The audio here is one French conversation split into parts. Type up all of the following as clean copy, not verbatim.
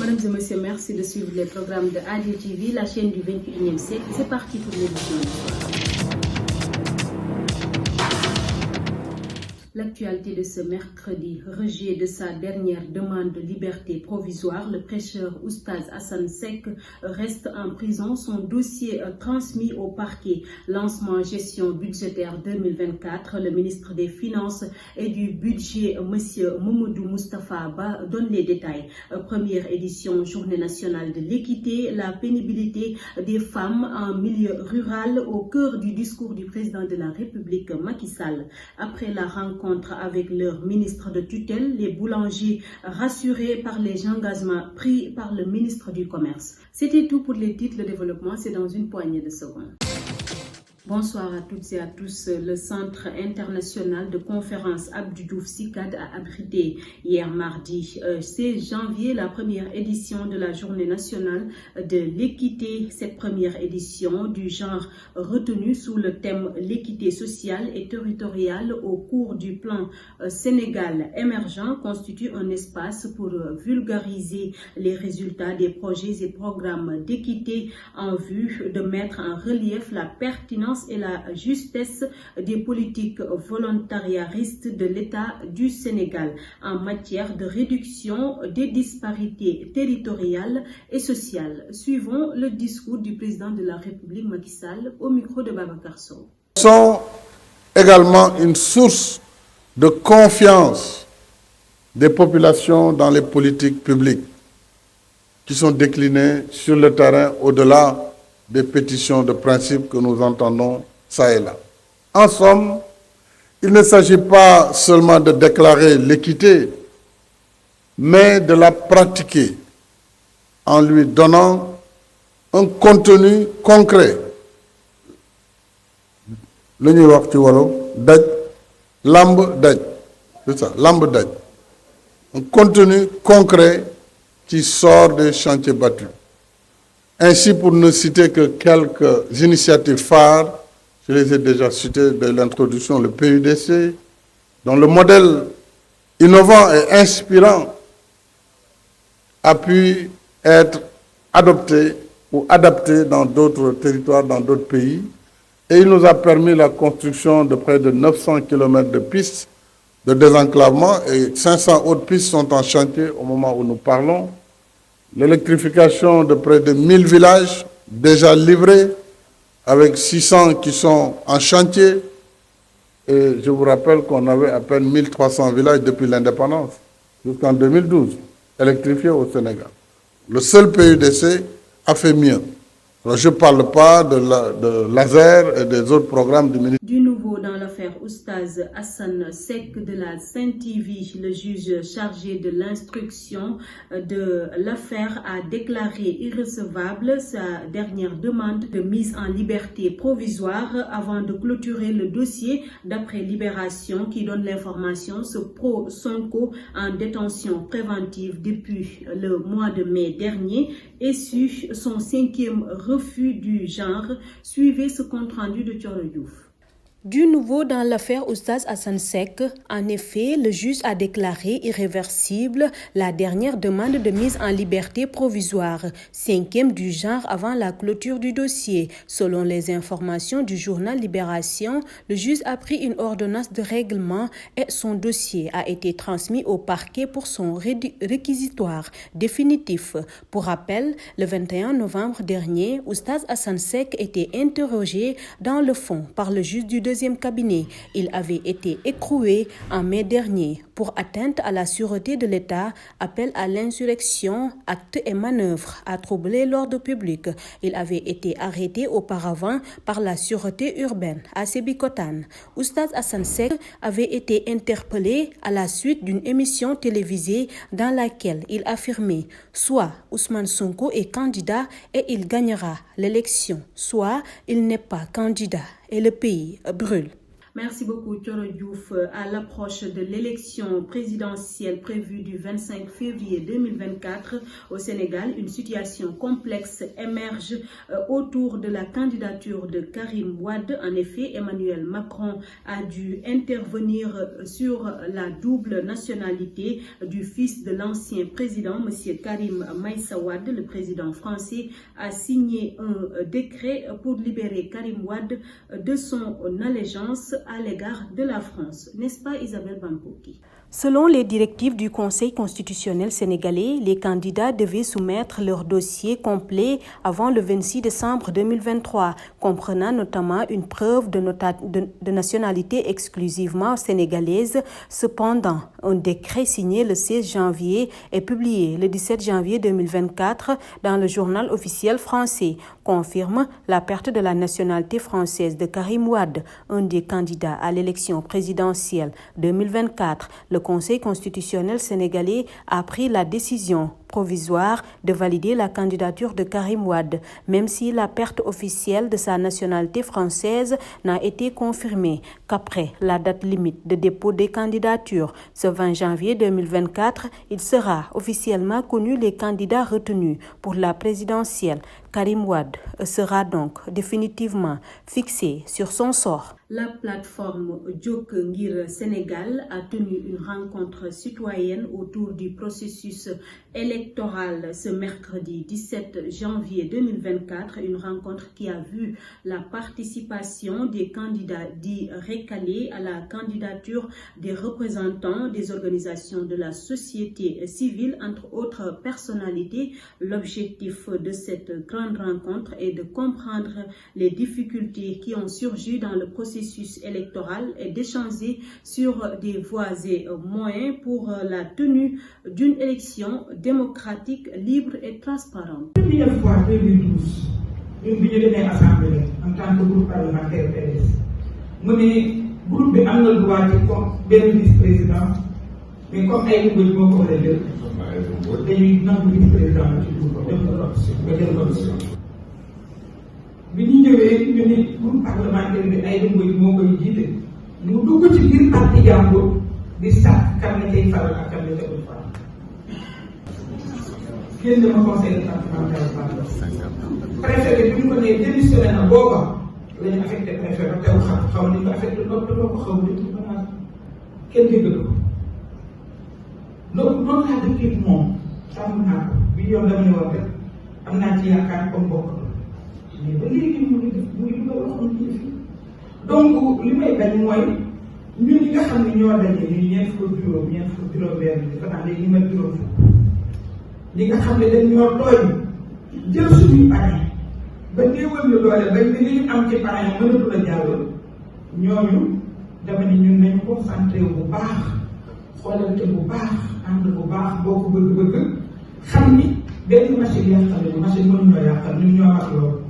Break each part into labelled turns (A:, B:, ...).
A: Mesdames et messieurs, merci de suivre les programmes de ADTV, la chaîne du 21e siècle. C'est parti pour l'édition du soir. L'actualité de ce mercredi, rejet de sa dernière demande de liberté provisoire, le prêcheur Oustaz Assane Seck reste en prison. Son dossier transmis au parquet. Lancement gestion budgétaire 2024. Le ministre des Finances et du Budget, M. Mamadou Moustapha Ba, donne les détails. Première édition, Journée nationale de l'équité, la pénibilité des femmes en milieu rural au cœur du discours du président de la République, Macky Sall. Après la rencontre avec leur ministre de tutelle, les boulangers rassurés par les engagements pris par le ministre du Commerce. C'était tout pour les titres. Le développement, c'est dans une poignée de secondes. Bonsoir à toutes et à tous. Le Centre international de conférence Abdou Diouf SICAD a abrité hier mardi 16 janvier la première édition de la Journée nationale de l'équité. Cette première édition du genre retenue sous le thème l'équité sociale et territoriale au cours du plan Sénégal émergent constitue un espace pour vulgariser les résultats des projets et programmes d'équité en vue de mettre en relief la pertinence et la justesse des politiques volontariaristes de l'État du Sénégal en matière de réduction des disparités territoriales et sociales. Suivons le discours du président de la République, Macky Sall, au micro de Babacar Sow.
B: Sont également une source de confiance des populations dans les politiques publiques qui sont déclinées sur le terrain au-delà des pétitions de principe que nous entendons ça et là. En somme, il ne s'agit pas seulement de déclarer l'équité, mais de la pratiquer en lui donnant un contenu concret. Le ñuy wax ci wolof daj lamb daj, c'est ça, lamb daj. Un contenu concret qui sort des chantiers battus. Ainsi, pour ne citer que quelques initiatives phares, je les ai déjà citées dès l'introduction, le PUDC, dont le modèle innovant et inspirant a pu être adopté ou adapté dans d'autres territoires, dans d'autres pays, et il nous a permis la construction de près de 900 km de pistes de désenclavement et 500 autres pistes sont en chantier au moment où nous parlons. L'électrification de près de 1000 villages déjà livrés, avec 600 qui sont en chantier. Et je vous rappelle qu'on avait à peine 1300 villages depuis l'indépendance, jusqu'en 2012, électrifiés au Sénégal. Le seul PUDC a fait mieux. Alors, je ne parle pas de laser et des autres programmes du ministère.
A: Du nouveau dans l'affaire Oustaz Assane Seck de la Sen-TV, le juge chargé de l'instruction de l'affaire a déclaré irrecevable sa dernière demande de mise en liberté provisoire avant de clôturer le dossier. D'après Libération qui donne l'information, ce pro-Sonko en détention préventive depuis le mois de mai dernier et su son 5e refus du genre. Suivez ce compte-rendu de Thioro Diouf.
C: Du nouveau dans l'affaire Oustaz Assane Seck, en effet, le juge a déclaré irréversible la dernière demande de mise en liberté provisoire, 5e du genre avant la clôture du dossier. Selon les informations du journal Libération, le juge a pris une ordonnance de règlement et son dossier a été transmis au parquet pour son réquisitoire définitif. Pour rappel, le 21 novembre dernier, Oustaz Assane Seck était interrogé dans le fond par le juge du deuxième cabinet. Il avait été écroué en mai dernier pour atteinte à la sûreté de l'État, appel à l'insurrection, actes et manœuvres à troubler l'ordre public. Il avait été arrêté auparavant par la sûreté urbaine à Sébikotane. Oustaz Assane Seck avait été interpellé à la suite d'une émission télévisée dans laquelle il affirmait soit Ousmane Sonko est candidat et il gagnera l'élection, soit il n'est pas candidat et le pays brûle.
A: Merci beaucoup, Thioro Diouf. À l'approche de l'élection présidentielle prévue du 25 février 2024 au Sénégal, une situation complexe émerge autour de la candidature de Karim Wade. En effet, Emmanuel Macron a dû intervenir sur la double nationalité du fils de l'ancien président, M. Karim Meïssa Wade. Le président français a signé un décret pour libérer Karim Wade de son allégeance à l'égard de la France. N'est-ce pas, Isabelle Bampoki?
C: Selon les directives du Conseil constitutionnel sénégalais, les candidats devaient soumettre leur dossier complet avant le 26 décembre 2023, comprenant notamment une preuve de nationalité exclusivement sénégalaise. Cependant, un décret signé le 16 janvier et publié le 17 janvier 2024 dans le journal officiel français confirme la perte de la nationalité française de Karim Wade, un des candidats à l'élection présidentielle 2024. Le Conseil constitutionnel sénégalais a pris la décision provisoire de valider la candidature de Karim Wade, même si la perte officielle de sa nationalité française n'a été confirmée qu'après la date limite de dépôt des candidatures. Ce 20 janvier 2024, il sera officiellement connu les candidats retenus pour la présidentielle. Karim Wade sera donc définitivement fixé sur son sort.
A: La plateforme Jok Ngir Sénégal a tenu une rencontre citoyenne autour du processus électoral ce mercredi 17 janvier 2024, une rencontre qui a vu la participation des candidats dits recalés à la candidature des représentants des organisations de la société civile, entre autres personnalités. L'objectif de cette grande rencontre est de comprendre les difficultés qui ont surgi dans le processus électoral et d'échanger sur des voies et moyens pour la tenue d'une élection démocratique, libre et transparente.
D: Première fois 2012, ñun bi ñu demee assemblée en tant que groupe parlementaire PDS mu ne groupe bi am na droit ci benn vice-président mais comme ay nit moo ko war a jël dañuy nangu vice-président ci groupe ba jël commission bi ñu ñëwee ñu ne groupe parlementaire bi ay dëmboy moo koy jiite mu dugg ci biir parti jàmbur di sàkk kan la cay faral ak kan la cay faral génn dama conseil départemental préfet bi bi ñu ko nee démissionné na booba la ñu affecté préfet ba teew xaw nañu ko affecté loolu ko xaw ma kenn déglu ko donc noonu laa dëkkee moom sàmm naa ko bi yoon dama ne woon rek am naa ci yaakaar comme bokk mais ba léegi mu ngi dugal waxoon ci yëf yi donc li may bañ mooy ñun ñi nga xam ne ñoo daje ni ñeent fukk juróom benn dafa naan léegi ñu mel juróom fukk ñi nga xam ne dañ ñoo tooñ jël suñuy parrain ba néewal ñu doole bañ ne li ñu am ci parrain mënatu la jàll ñooñu dama ni ñun nañu concentré bu baax xoolante bu baax ànd bu baax boo ko bëgg-bëgg xam ni benn machine yàqal ñu machine mënuñoo yàqal ñun ñoo mag loolu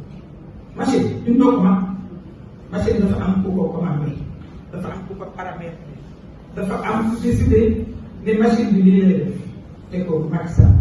D: machine ñun ñoo ko mag machine dafa am ku ko commandé dafa am ku ko paramètre dafa am décidé ne machine bi lii lay def te ko Macky Sall.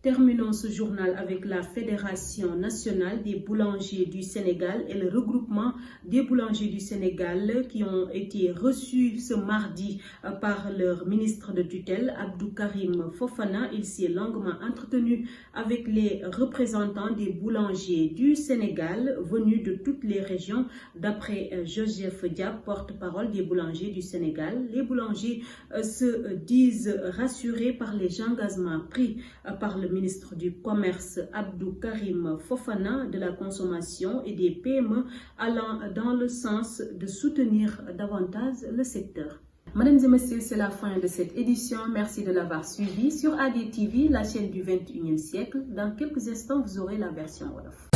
A: Terminons ce journal avec la Fédération nationale des boulangers du Sénégal et le regroupement des boulangers du Sénégal qui ont été reçus ce mardi par leur ministre de tutelle, Abdou Karim Fofana. Il s'est longuement entretenu avec les représentants des boulangers du Sénégal venus de toutes les régions. D'après Joseph Diab, porte-parole des boulangers du Sénégal, les boulangers se disent rassurés par les engagements pris par le ministre du Commerce Abdou Karim Fofana, de la consommation et des PME, allant dans le sens de soutenir davantage le secteur. Mesdames et messieurs, c'est la fin de cette édition. Merci de l'avoir suivi sur ADTV, la chaîne du 21e siècle. Dans quelques instants, vous aurez la version Wolof.